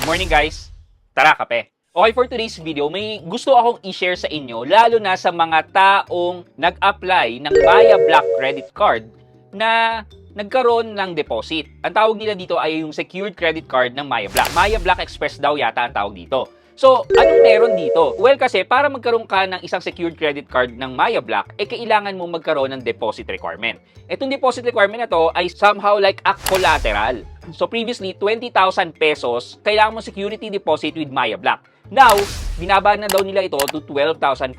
Morning guys! Tara, kape! Okay, for today's video, may gusto akong i-share sa inyo, lalo na sa mga taong nag-apply ng Maya Black Credit Card na nagkaroon ng deposit. Ang tawag nila dito ay yung secured credit card ng Maya Black. Maya Black Express daw yata ang tawag dito. So, anong meron dito? Well, kasi para magkaroon ka ng isang secured credit card ng Maya Black, kailangan mo magkaroon ng deposit requirement. Itong deposit requirement na to ay somehow like a collateral. So, previously, 20,000 pesos, kailangan mo security deposit with Maya Black. Now, binaba na daw nila ito to 12,500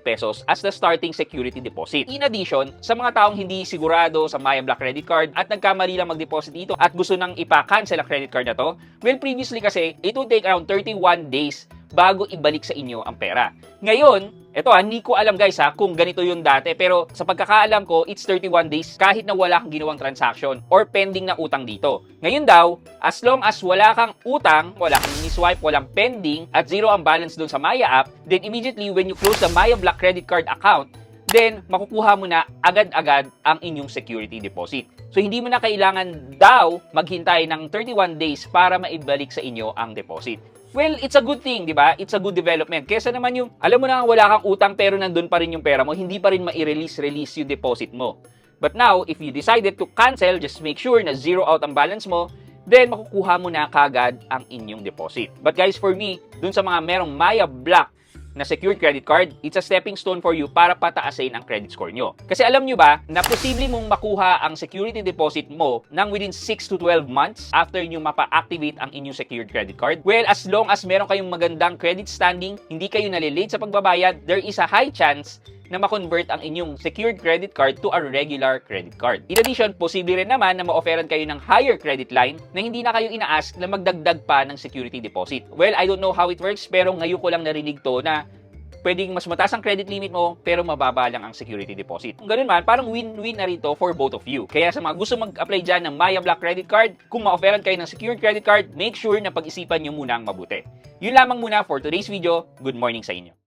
pesos as the starting security deposit. In addition, sa mga taong hindi sigurado sa Maya Black credit card at nagkamali lang mag-deposit dito at gusto nang ipa-cancel ang credit card na to, well, previously kasi, it would take around 31 days bago ibalik sa inyo ang pera. Ngayon, hindi ko alam guys kung ganito yung dati, pero sa pagkakaalam ko, it's 31 days kahit na wala kang ginawang transaction or pending na utang dito. Ngayon daw, as long as wala kang utang, wala kang ni-swipe, walang pending, at zero ang balance dun sa Maya app, then immediately when you close the Maya Black credit card account, then makukuha mo na agad-agad ang inyong security deposit. So hindi mo na kailangan daw maghintay ng 31 days para maibalik sa inyo ang deposit. Well, it's a good thing, di ba? It's a good development. Kesa naman yung, alam mo na wala kang utang pero nandun pa rin yung pera mo, hindi pa rin ma-release yung deposit mo. But now, if you decided to cancel, just make sure na zero out ang balance mo, then makukuha mo na kagad ang inyong deposit. But guys, for me, dun sa mga merong Maya Black na secured credit card, it's a stepping stone for you para pataasin ang credit score nyo. Kasi alam nyo ba, na posible mong makuha ang security deposit mo nang within 6 to 12 months after nyo mapa-activate ang inyong secured credit card? Well, as long as meron kayong magandang credit standing, hindi kayo nalilate sa pagbabayad, there is a high chance na ma-convert ang inyong secured credit card to a regular credit card. In addition, posible rin naman na ma-offeran kayo ng higher credit line na hindi na kayo ina-ask na magdagdag pa ng security deposit. Well, I don't know how it works, pero ngayon ko lang narinig to na pwedeng mas mataas ang credit limit mo pero mababa lang ang security deposit. Kung ganun man, parang win-win na rito for both of you. Kaya sa mga gusto mag-apply dyan ng Maya Black credit card, kung ma-offeran kayo ng secured credit card, make sure na pag-isipan nyo muna ang mabuti. Yun lamang muna for today's video. Good morning sa inyo.